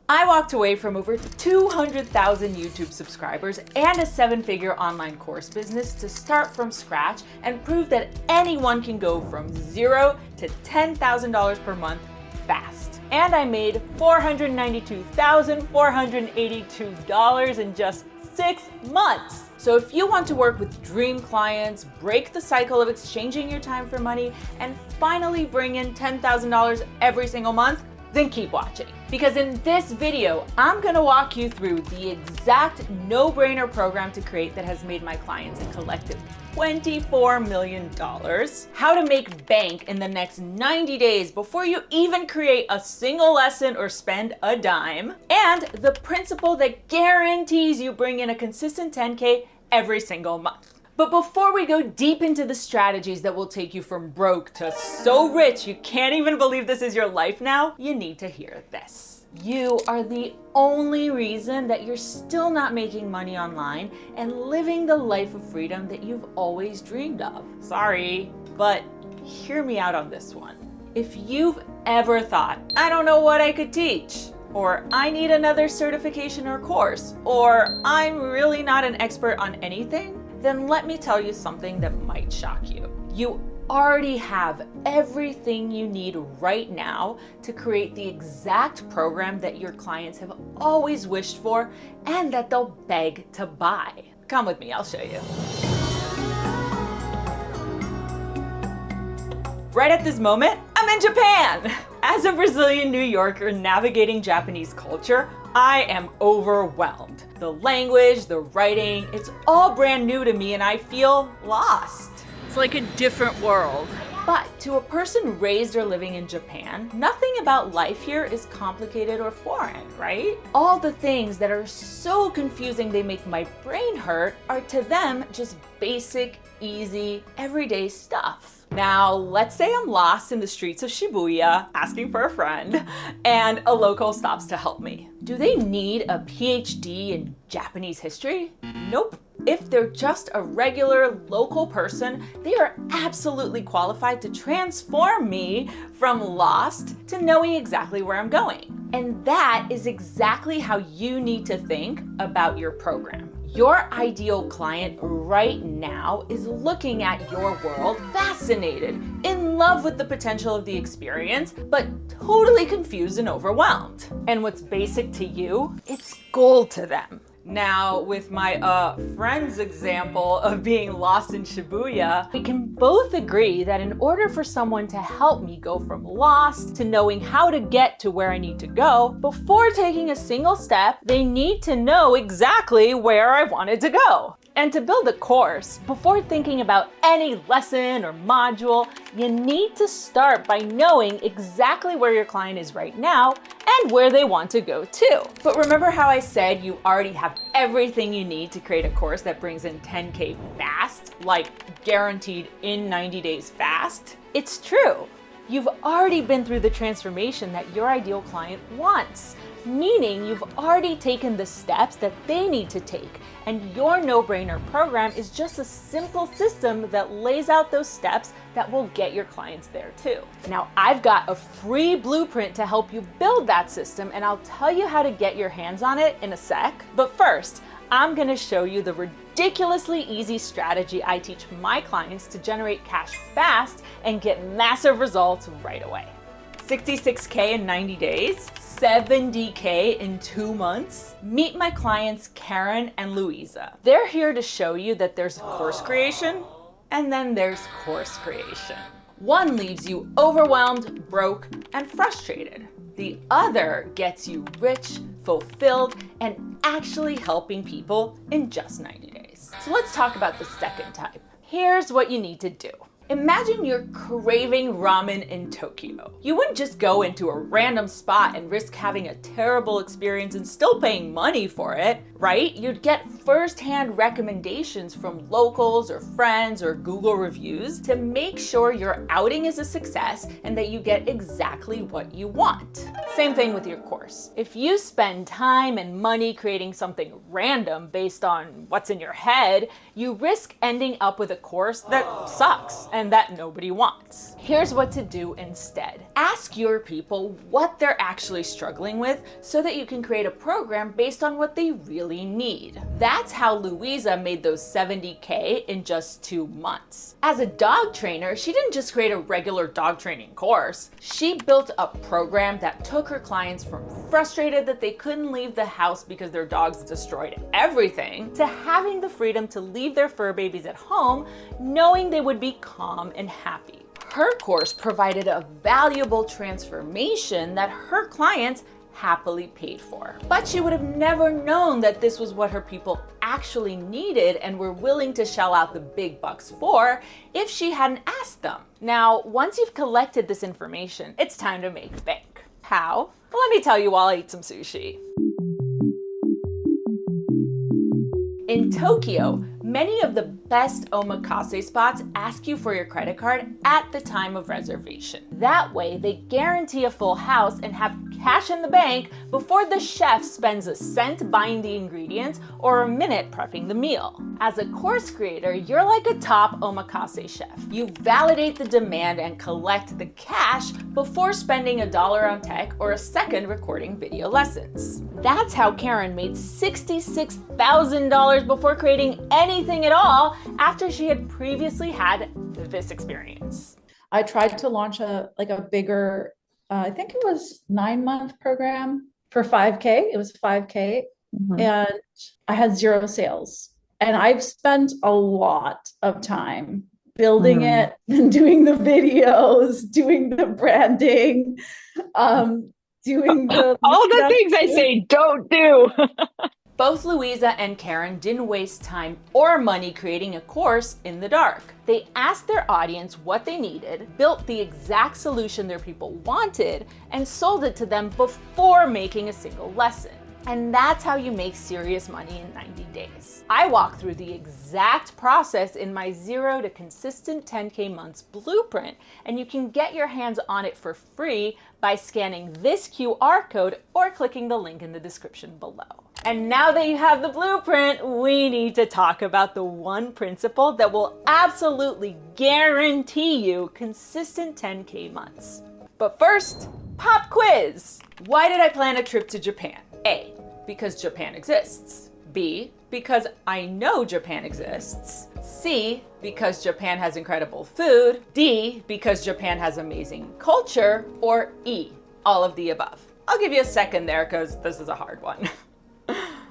I walked away from over 200,000 YouTube subscribers and a 7-figure online course business to start from scratch and prove that anyone can go from $0 to $10,000 per month fast. And I made $492,482 in just 6 months. So if you want to work with dream clients, break the cycle of exchanging your time for money, and finally bring in $10,000 every single month, then keep watching. Because in this video, I'm gonna walk you through the exact no-brainer program to create that has made my clients a collective $24 million, how to make bank in the next 90 days before you even create a single lesson or spend a dime, and the principle that guarantees you bring in a consistent 10K every single month. But before we go deep into the strategies that will take you from broke to so rich you can't even believe this is your life now, you need to hear this. You are the only reason that you're still not making money online and living the life of freedom that you've always dreamed of. Sorry, but hear me out on this one. If you've ever thought, I don't know what I could teach, or I need another certification or course, or I'm really not an expert on anything, then let me tell you something that might shock you. You already have everything you need right now to create the exact program that your clients have always wished for and that they'll beg to buy. Come with me, I'll show you. Right at this moment, I'm in Japan. As a Brazilian New Yorker navigating Japanese culture, I am overwhelmed. The language, the writing, it's all brand new to me and I feel lost. It's like a different world. But to a person raised or living in Japan, nothing about life here is complicated or foreign, right? All the things that are so confusing they make my brain hurt are to them just basic, easy, everyday stuff. Now, let's say I'm lost in the streets of Shibuya, asking for a friend, and a local stops to help me. Do they need a PhD in Japanese history? Nope. If they're just a regular local person, they are absolutely qualified to transform me from lost to knowing exactly where I'm going. And that is exactly how you need to think about your program. Your ideal client right now is looking at your world, fascinated, in love with the potential of the experience, but totally confused and overwhelmed. And what's basic to you, it's gold to them. Now, with my friend's example of being lost in Shibuya, we can both agree that in order for someone to help me go from lost to knowing how to get to where I need to go, before taking a single step, they need to know exactly where I wanted to go. And to build a course, before thinking about any lesson or module, you need to start by knowing exactly where your client is right now and where they want to go to. But remember how I said you already have everything you need to create a course that brings in 10K fast, like guaranteed in 90 days fast? It's true. You've already been through the transformation that your ideal client wants, meaning you've already taken the steps that they need to take. And your no-brainer program is just a simple system that lays out those steps that will get your clients there too. Now, I've got a free blueprint to help you build that system, and I'll tell you how to get your hands on it in a sec. But first, I'm gonna show you the ridiculously easy strategy I teach my clients to generate cash fast and get massive results right away. 66K in 90 days, 70K in 2 months. Meet my clients Karen and Louisa. They're here to show you that there's course creation and then there's course creation. One leaves you overwhelmed, broke, and frustrated. The other gets you rich, fulfilled, and actually helping people in just 90 days. So let's talk about the second type. Here's what you need to do. Imagine you're craving ramen in Tokyo. You wouldn't just go into a random spot and risk having a terrible experience and still paying money for it, right? You'd get first-hand recommendations from locals or friends or Google reviews to make sure your outing is a success and that you get exactly what you want. Same thing with your course. If you spend time and money creating something random based on what's in your head, you risk ending up with a course that sucks and that nobody wants. Here's what to do instead. Ask your people what they're actually struggling with so that you can create a program based on what they really need. That's how Louisa made those 70K in just 2 months. As a dog trainer, she didn't just create a regular dog training course. She built a program that took her clients from frustrated that they couldn't leave the house because their dogs destroyed everything to having the freedom to leave their fur babies at home, knowing they would be calm and happy. Her course provided a valuable transformation that her clients happily paid for. But she would have never known that this was what her people actually needed and were willing to shell out the big bucks for if she hadn't asked them. Now, once you've collected this information, it's time to make bank. How? Well, let me tell you while I eat some sushi. In Tokyo, many of the best omakase spots ask you for your credit card at the time of reservation. That way, they guarantee a full house and have cash in the bank before the chef spends a cent buying the ingredients or a minute prepping the meal. As a course creator, you're like a top omakase chef. You validate the demand and collect the cash before spending $1 on tech or a second recording video lessons. That's how Karen made $66,000 before creating anything at all after she had previously had this experience. I tried to launch a bigger, I think it was 9-month program for 5K. It was 5K. And I had 0 sales. And I've spent a lot of time building it and doing the videos, doing the branding, doing all the things I say don't do. Both Louisa and Karen didn't waste time or money creating a course in the dark. They asked their audience what they needed, built the exact solution their people wanted, and sold it to them before making a single lesson. And that's how you make serious money in 90 days. I walk through the exact process in my 0 to consistent 10K months blueprint, and you can get your hands on it for free by scanning this QR code or clicking the link in the description below. And now that you have the blueprint, we need to talk about the one principle that will absolutely guarantee you consistent 10K months. But first, pop quiz. Why did I plan a trip to Japan? A, because Japan exists. B, because I know Japan exists. C, because Japan has incredible food. D, because Japan has amazing culture. Or E, all of the above. I'll give you a second there because this is a hard one.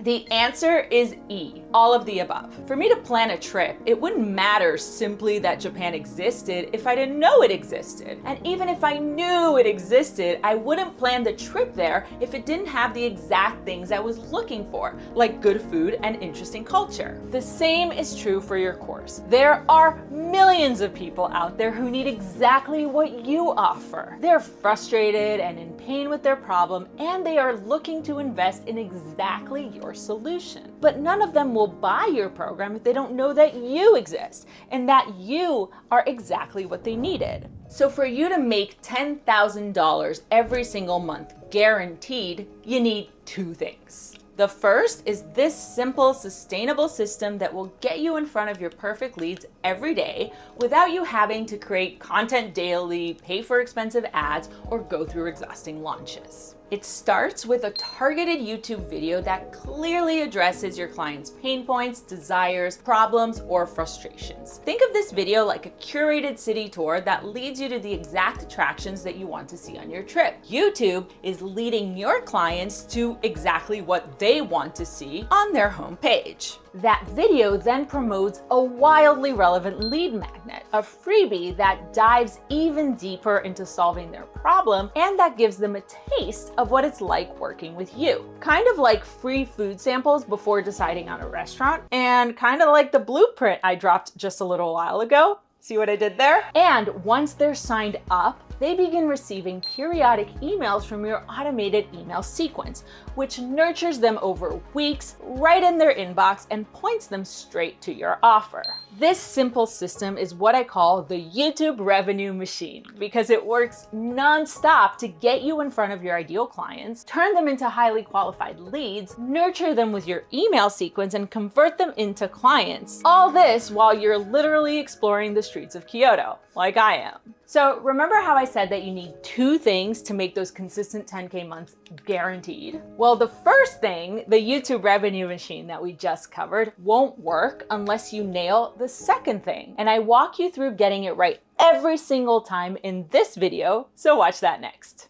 The answer is E, all of the above. For me to plan a trip, it wouldn't matter simply that Japan existed if I didn't know it existed. And even if I knew it existed, I wouldn't plan the trip there if it didn't have the exact things I was looking for, like good food and interesting culture. The same is true for your course. There are millions of people out there who need exactly what you offer. They're frustrated and in pain with their problem, and they are looking to invest in exactly your solution. But none of them will buy your program if they don't know that you exist and that you are exactly what they needed. So for you to make $10,000 every single month guaranteed, you need 2 things. The first is this simple, sustainable system that will get you in front of your perfect leads every day without you having to create content daily, pay for expensive ads, or go through exhausting launches. It starts with a targeted YouTube video that clearly addresses your client's pain points, desires, problems, or frustrations. Think of this video like a curated city tour that leads you to the exact attractions that you want to see on your trip. YouTube is leading your clients to exactly what they want to see on their homepage. That video then promotes a wildly relevant lead magnet, a freebie that dives even deeper into solving their problem and that gives them a taste of what it's like working with you. Kind of like free food samples before deciding on a restaurant, and kind of like the blueprint I dropped just a little while ago. See what I did there? And once they're signed up, they begin receiving periodic emails from your automated email sequence, which nurtures them over weeks right in their inbox and points them straight to your offer. This simple system is what I call the YouTube revenue machine because it works non-stop to get you in front of your ideal clients, turn them into highly qualified leads, nurture them with your email sequence, and convert them into clients. All this while you're literally exploring the streets of Kyoto, like I am. So remember how I said that you need 2 things to make those consistent 10K months guaranteed? Well, the first thing, the YouTube revenue machine that we just covered, won't work unless you nail the second thing. And I walk you through getting it right every single time in this video, so watch that next.